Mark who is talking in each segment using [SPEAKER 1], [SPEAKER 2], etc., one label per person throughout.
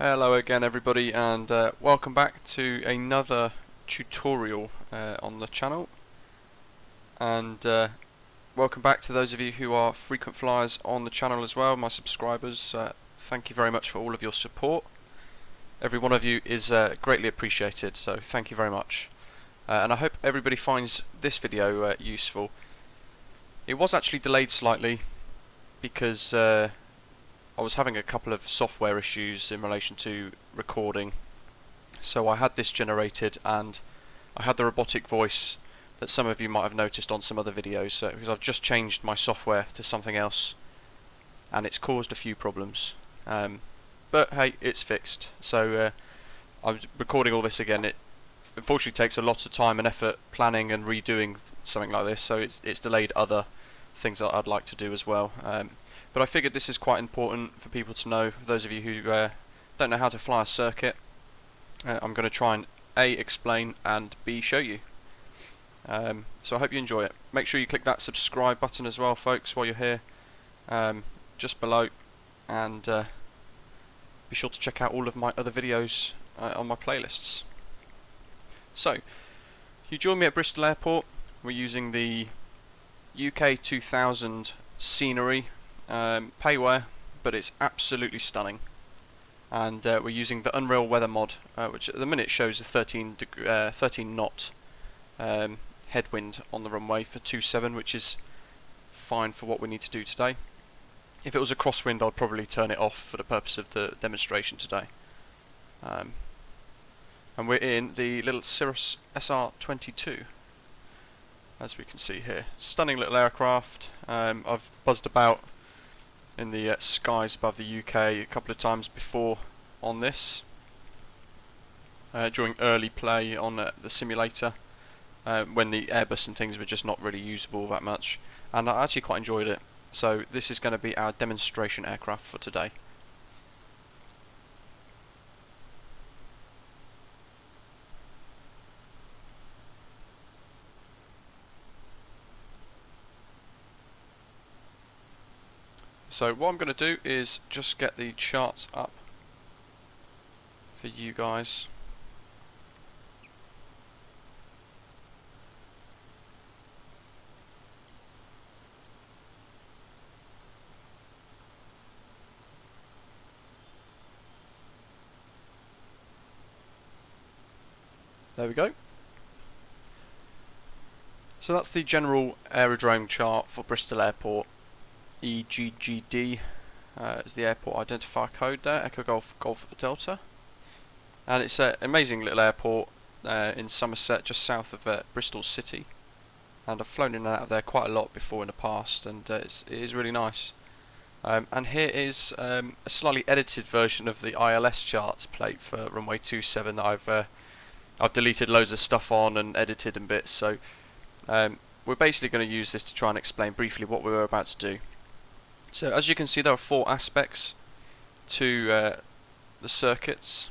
[SPEAKER 1] Hello again everybody, and welcome back to another tutorial on the channel, and welcome back to those of you who are frequent flyers on the channel as well, my subscribers. Thank you very much for all of your support. Every one of you is greatly appreciated, so thank you very much. And I hope everybody finds this video useful. It was actually delayed slightly because I was having a couple of software issues in relation to recording, so I had this generated and I had the robotic voice that some of you might have noticed on some other videos, because I've just changed my software to something else and it's caused a few problems, but hey, it's fixed. So I'm recording all this again. It unfortunately takes a lot of time and effort planning and redoing something like this, so it's delayed other things that I'd like to do as well. But I figured this is quite important for people to know, for those of you who don't know how to fly a circuit. I'm going to try and A, explain, and B, show you. So I hope you enjoy it. Make sure you click that subscribe button as well, folks, while you're here, just below, and be sure to check out all of my other videos on my playlists. So, you join me at Bristol Airport. We're using the UK 2000 scenery. Payware, but it's absolutely stunning, and we're using the Unreal Weather mod, which at the minute shows a 13 knot headwind on the runway for 27, which is fine for what we need to do today. If it was a crosswind, I'd probably turn it off for the purpose of the demonstration today. And we're in the little Cirrus SR22, as we can see here. Stunning little aircraft. I've buzzed about in the skies above the UK a couple of times before on this, during early play on the simulator, when the Airbus and things were just not really usable that much, and I actually quite enjoyed it. So this is going to be our demonstration aircraft for today. So what I'm going to do is just get the charts up for you guys. There we go. So that's the general aerodrome chart for Bristol Airport. EGGD is the airport identifier code there, Echo Golf Golf Delta, and it's an amazing little airport in Somerset, just south of Bristol City, and I've flown in and out of there quite a lot before in the past, and it is really nice. And here is a slightly edited version of the ILS charts plate for runway 27 that I've deleted loads of stuff on and edited and bits, so we're basically going to use this to try and explain briefly what we were about to do. So as you can see, there are 4 aspects to the circuits,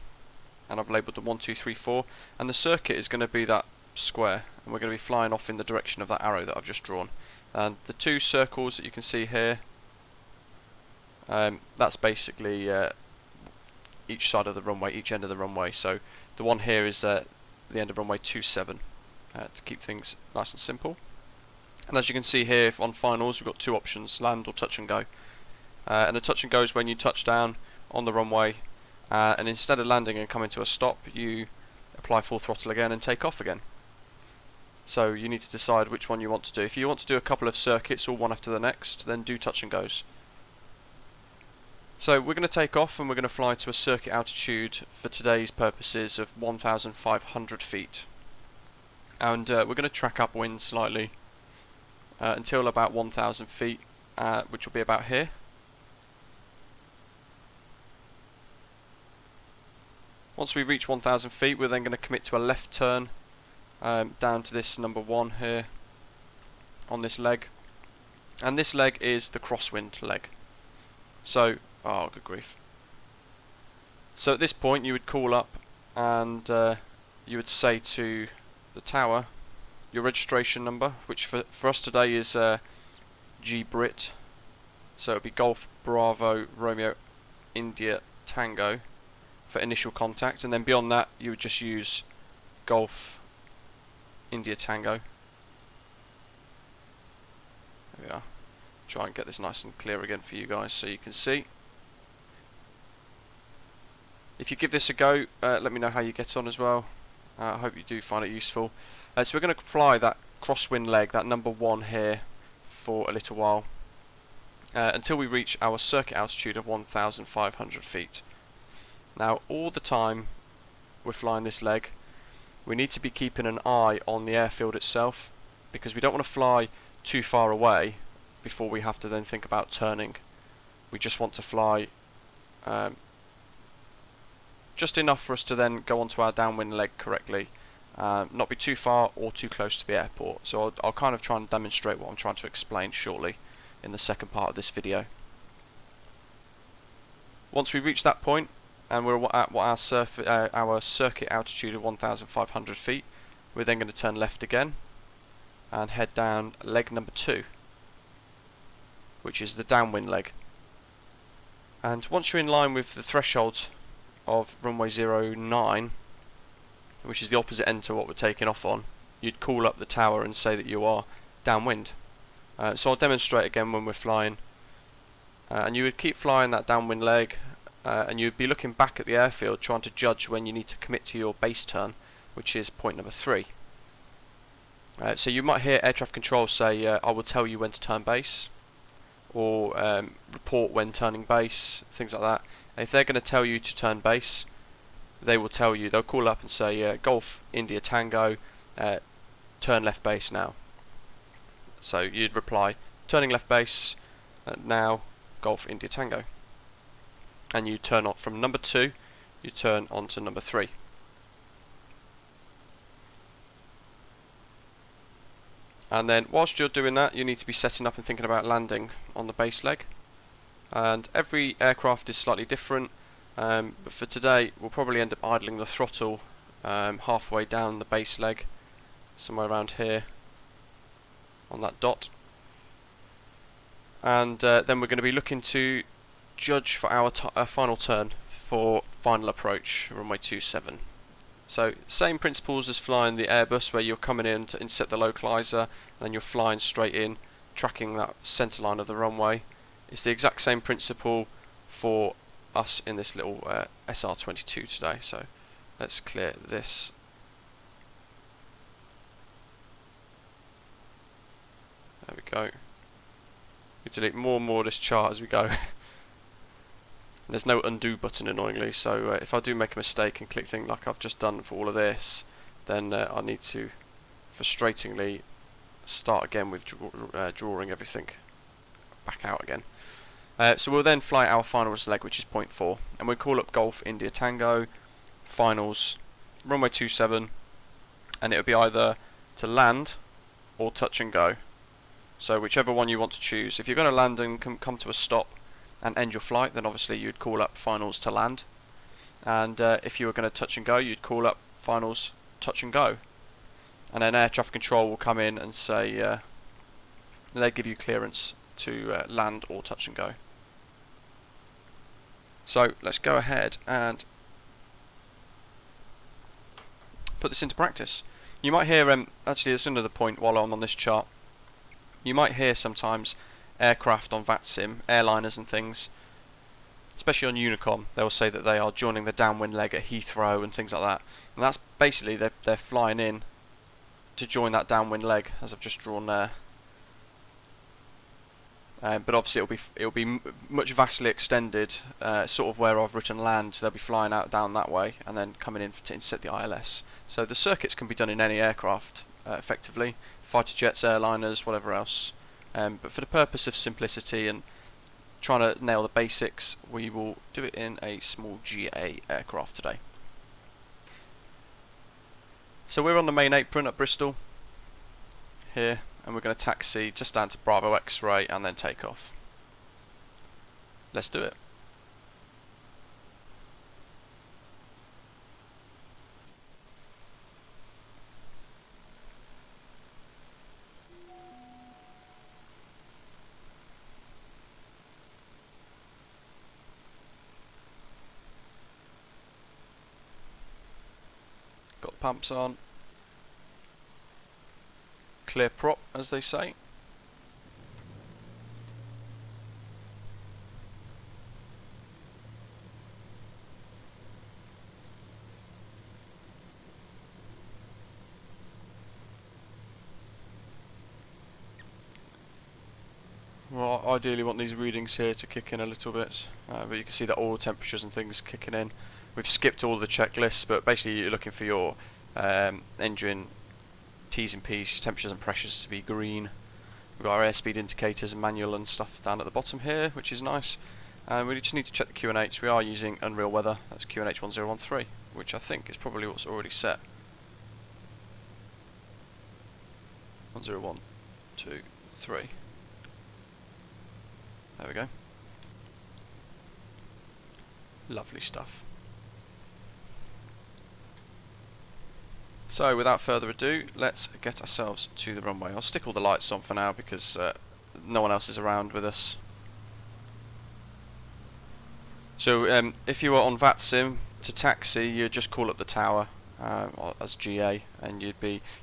[SPEAKER 1] and I've labelled them 1, 2, 3, 4, and the circuit is going to be that square, and we're going to be flying off in the direction of that arrow that I've just drawn. And the 2 circles that you can see here, that's basically each side of the runway, each end of the runway. So the one here is the end of runway 27, to keep things nice and simple. And as you can see here on finals, we've got 2 options, land or touch and go. And the touch and go is when you touch down on the runway, and instead of landing and coming to a stop, you apply full throttle again and take off again. So you need to decide which one you want to do. If you want to do a couple of circuits, all one after the next, then do touch and goes. So we're going to take off and we're going to fly to a circuit altitude for today's purposes of 1,500 feet. And we're going to track upwind slightly until about 1,000 feet, which will be about here. Once we reach 1,000 feet, we're then going to commit to a left turn down to this number 1 here on this leg, and this leg is the crosswind leg. So, oh good grief. So at this point you would call up and you would say to the tower your registration number, which for us today is GBrit, so it would be Golf Bravo Romeo India Tango for initial contact, and then beyond that you would just use Golf India Tango. There we are. Try and get this nice and clear again for you guys so you can see. If you give this a go, let me know how you get on as well. I hope you do find it useful. So we're going to fly that crosswind leg, that number 1 here, for a little while, until we reach our circuit altitude of 1,500 feet. Now, all the time we're flying this leg, we need to be keeping an eye on the airfield itself, because we don't want to fly too far away before we have to then think about turning. We just want to fly just enough for us to then go onto our downwind leg correctly, not be too far or too close to the airport. So I'll kind of try and demonstrate what I'm trying to explain shortly in the second part of this video. Once we reach that point and we're at our circuit altitude of 1,500 feet, we're then going to turn left again and head down leg number 2, which is the downwind leg. And once you're in line with the threshold of runway 09, which is the opposite end to what we're taking off on, you'd call up the tower and say that you are downwind. So I'll demonstrate again when we're flying, and you would keep flying that downwind leg, and you'd be looking back at the airfield trying to judge when you need to commit to your base turn, which is point number 3. So you might hear air traffic control say, I will tell you when to turn base, or report when turning base, things like that. And if they're going to tell you to turn base, they will tell you, they'll call up and say, Golf India Tango, turn left base now. So you'd reply, turning left base now, Golf India Tango. And you turn on from number 2, you turn on to number 3. And then whilst you're doing that, you need to be setting up and thinking about landing on the base leg. And every aircraft is slightly different, but for today we'll probably end up idling the throttle halfway down the base leg, somewhere around here on that dot. And then we're going to be looking to judge for our final turn for final approach, runway 27. So same principles as flying the Airbus, where you're coming in to inset the localizer and then you're flying straight in, tracking that centre line of the runway. It's the exact same principle for us in this little SR22 today. So let's clear this. There we go. We delete more and more of this chart as we go. There's no undo button, annoyingly, so if I do make a mistake and click things like I've just done for all of this, then I need to frustratingly start again with drawing everything back out again. So we'll then fly our finals leg, which is point 4, and we'll call up Golf India Tango, finals, runway 27, and it'll be either to land or touch and go. So whichever one you want to choose. If you're going to land and come to a stop and end your flight, then obviously you'd call up finals to land, and if you were going to touch and go, you'd call up finals touch and go, and then air traffic control will come in and say they give you clearance to land or touch and go. So let's go ahead and put this into practice. You might hear actually there's another point while I'm on this chart. You might hear sometimes aircraft on VATSIM, airliners and things, especially on Unicom, they'll say that they are joining the downwind leg at Heathrow and things like that. And that's basically they're flying in to join that downwind leg, as I've just drawn there. But obviously it'll be much vastly extended, sort of where I've written land. They'll be flying out down that way and then coming in to inset the ILS. So the circuits can be done in any aircraft, effectively, fighter jets, airliners, whatever else. But for the purpose of simplicity and trying to nail the basics, we will do it in a small GA aircraft today. So we're on the main apron at Bristol here, and we're going to taxi just down to Bravo X-ray and then take off. Let's do it. pumps on. Clear prop, as they say. Well, ideally want these readings here to kick in a little bit, but you can see that all temperatures and things kicking in. We've skipped all the checklists, but basically you're looking for your engine T's and P's, temperatures and pressures to be green. We've got our airspeed indicators and manual and stuff down at the bottom here, which is nice. And we just need to check the QNH. We are using Unreal Weather, that's QNH 1013, which I think is probably what's already set. 101, 2, 3. There we go. Lovely stuff. So without further ado, let's get ourselves to the runway. I'll stick all the lights on for now because no one else is around with us. So if you were on VATSIM to taxi, you'd just call up the tower as GA, and you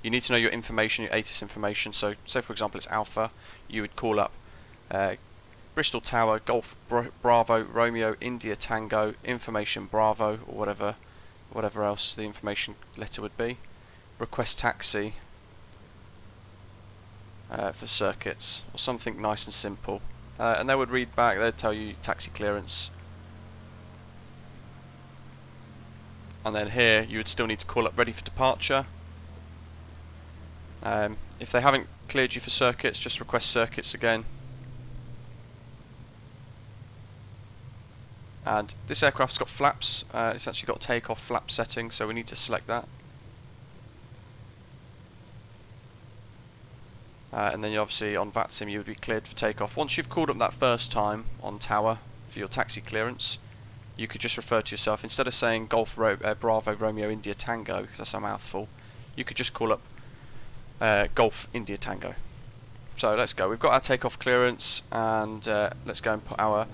[SPEAKER 1] need to know your information, your ATIS information. So say for example it's Alpha, you would call up Bristol Tower, Golf Bravo, Romeo, India Tango, information Bravo, or whatever else the information letter would be. Request taxi for circuits, or something nice and simple. And they would read back, they'd tell you taxi clearance. And then here you would still need to call up ready for departure. If they haven't cleared you for circuits, just request circuits again. And this aircraft's got flaps, it's actually got takeoff flap setting, so we need to select that. And then obviously on VATSIM you would be cleared for takeoff. Once you've called up that first time on tower for your taxi clearance, you could just refer to yourself, instead of saying Golf Bravo Romeo India Tango, because that's a mouthful, you could just call up Golf India Tango. So let's go, we've got our takeoff clearance, and let's go and put our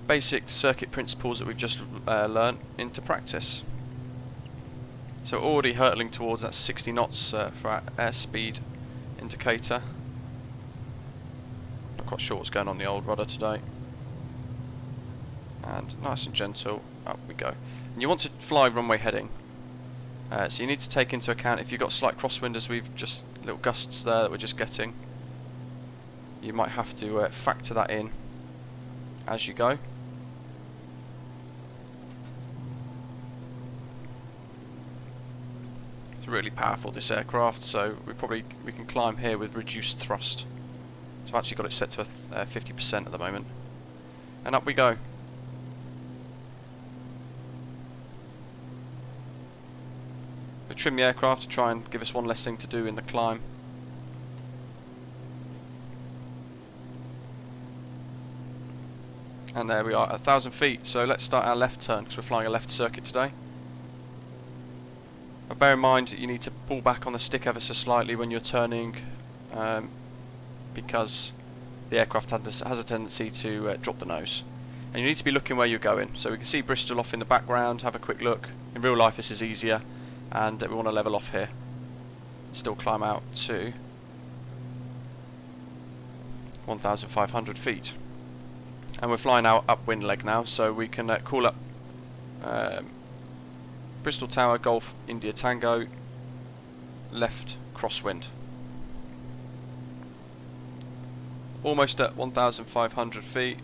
[SPEAKER 1] basic circuit principles that we've just learnt into practice. So already hurtling towards that 60 knots for our airspeed indicator. Not quite sure what's going on the old rudder today. And nice and gentle, up we go. And you want to fly runway heading. So you need to take into account if you've got slight crosswind, as we've just little gusts there that we're just getting. You might have to factor that in as you go. It's really powerful, this aircraft, so we can climb here with reduced thrust. So I've actually got it set to 50% at the moment. And up we go. We trim the aircraft to try and give us one less thing to do in the climb. And there we are, 1,000 feet. So let's start our left turn, because we're flying a left circuit today. But bear in mind that you need to pull back on the stick ever so slightly when you're turning, because the aircraft has a tendency to drop the nose. And you need to be looking where you're going. So we can see Bristol off in the background, have a quick look. In real life this is easier, and we want to level off here. Still climb out to 1,500 feet. And we're flying our upwind leg now, so we can call up Bristol Tower, Golf, India Tango, left crosswind. Almost at 1,500 feet.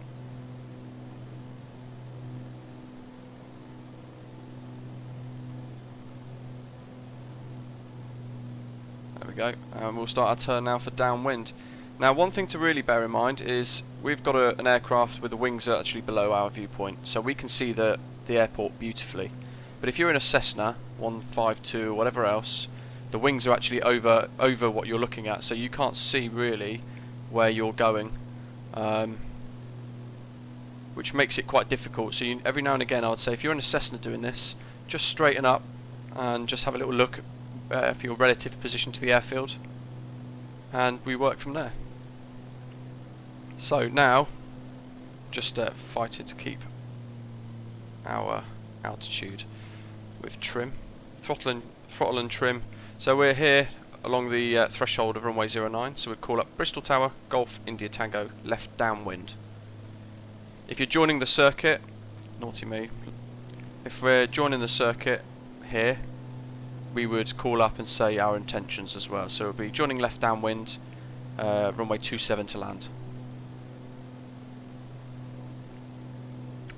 [SPEAKER 1] There we go, and we'll start our turn now for downwind. Now one thing to really bear in mind is we've got an aircraft with the wings are actually below our viewpoint, so we can see the airport beautifully. But if you're in a Cessna 152 or whatever else, the wings are actually over what you're looking at, so you can't see really where you're going, which makes it quite difficult. So every now and again I would say if you're in a Cessna doing this, just straighten up and just have a little look for your relative position to the airfield, and we work from there. So now just fighting to keep our altitude with trim, throttling throttle and trim. So we're here along the threshold of runway 09, so we'd call up Bristol Tower, Golf, India Tango, left downwind. If you're joining the circuit, naughty me, if we're joining the circuit here, we would call up and say our intentions as well. So we'll be joining left downwind, runway 27 to land.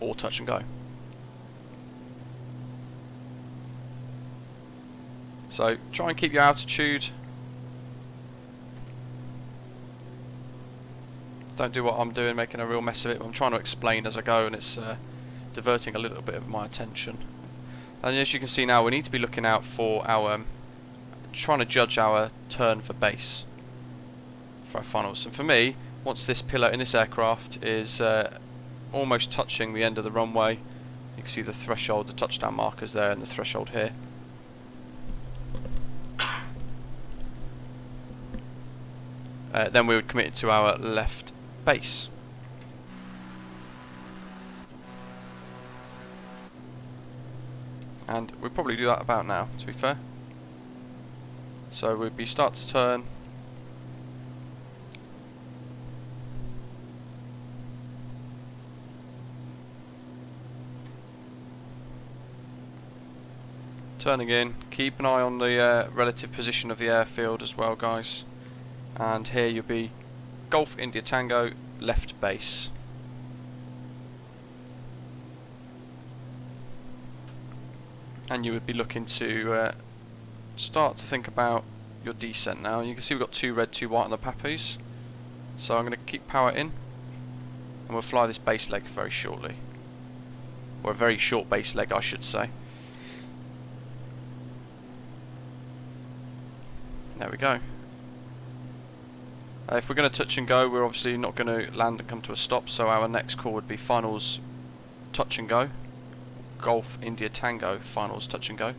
[SPEAKER 1] Or touch and go. So try and keep your altitude. Don't do what I'm doing, making a real mess of it. I'm trying to explain as I go, and it's diverting a little bit of my attention. And as you can see now, we need to be looking out for our, trying to judge our turn for base for our finals. And for me, once this pillar in this aircraft is almost touching the end of the runway, you can see the threshold, the touchdown markers there, and the threshold here. Then we would commit it to our left base. And we'll probably do that about now, to be fair. So we'd be start to turn. Turning in. Keep an eye on the relative position of the airfield as well, guys. And here you'll be Golf India Tango, left base. And you would be looking to start to think about your descent now. You can see we've got 2 red, 2 white on the pappies. So I'm going to keep power in, and we'll fly this base leg very shortly. Or a very short base leg, I should say. There we go. If we're going to touch and go, we're obviously not going to land and come to a stop, so our next call would be finals touch and go. Golf India Tango, finals touch and go.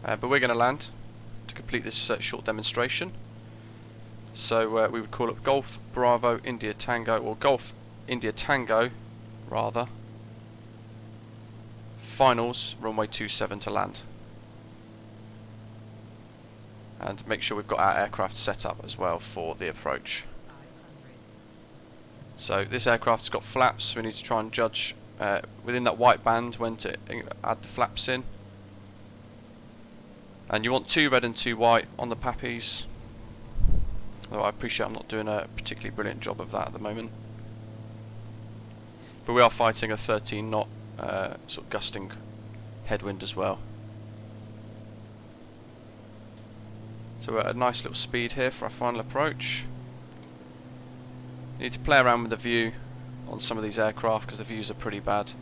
[SPEAKER 1] But we're going to land to complete this short demonstration. So we would call up Golf Bravo India Tango, or Golf India Tango rather. Finals, runway 27 to land. And make sure we've got our aircraft set up as well for the approach. So this aircraft's got flaps, so we need to try and judge within that white band when to add the flaps in. And you want 2 red and 2 white on the pappies. Although I appreciate I'm not doing a particularly brilliant job of that at the moment. But we are fighting a 13 knot sort of gusting headwind as well. So we're at a nice little speed here for our final approach. You need to play around with the view on some of these aircraft because the views are pretty bad.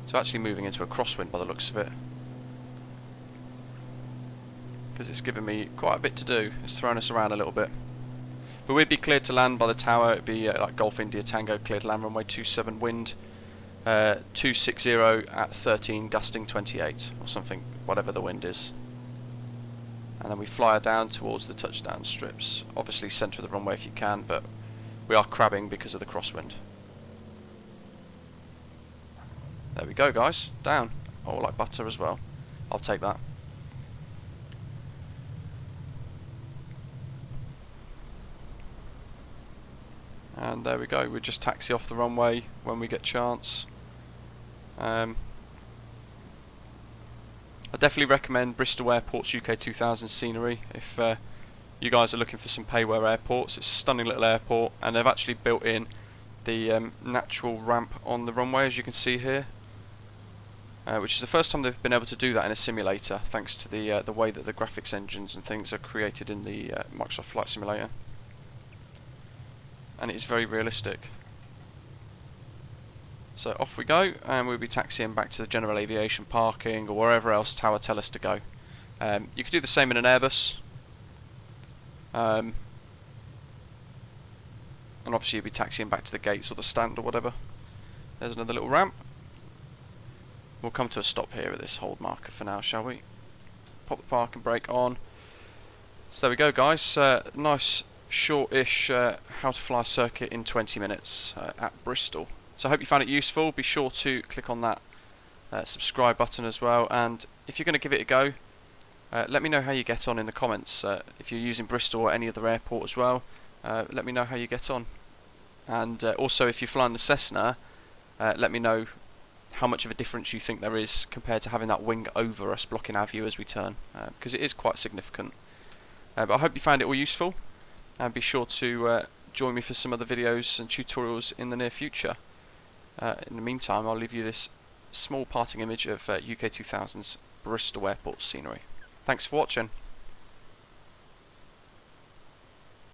[SPEAKER 1] So actually moving into a crosswind by the looks of it, because it's given me quite a bit to do. It's thrown us around a little bit. But we'd be cleared to land by the tower. It'd be like Golf India Tango, cleared to land runway 27, wind 260 at 13, gusting 28 or something, whatever the wind is. And then we fly her down towards the touchdown strips. Obviously centre of the runway if you can, but we are crabbing because of the crosswind. There we go, guys, down. Oh, like butter as well. I'll take that. And there we go, we just taxi off the runway when we get chance. I definitely recommend Bristol Airport's UK 2000 scenery if you guys are looking for some pay-where airports. It's a stunning little airport, and they've actually built in the natural ramp on the runway, as you can see here, which is the first time they've been able to do that in a simulator, thanks to the way that the graphics engines and things are created in the Microsoft Flight Simulator. And it is very realistic. So off we go, and we'll be taxiing back to the general aviation parking or wherever else Tower tell us to go. You could do the same in an Airbus, and obviously you'll be taxiing back to the gates or the stand or whatever. There's another little ramp. We'll come to a stop here at this hold marker for now, shall we? Pop the parking brake on. So there we go, guys. Nice shortish how to fly a circuit in 20 minutes at Bristol. So I hope you found it useful. Be sure to click on that subscribe button as well, and if you're going to give it a go, let me know how you get on in the comments. If you're using Bristol or any other airport as well, let me know how you get on. And also, if you're flying the Cessna, let me know how much of a difference you think there is compared to having that wing over us blocking our view as we turn, because it is quite significant. But I hope you found it all useful, and be sure to join me for some other videos and tutorials in the near future. In the meantime, I'll leave you this small parting image of UK 2000's Bristol Airport scenery. Thanks for watching.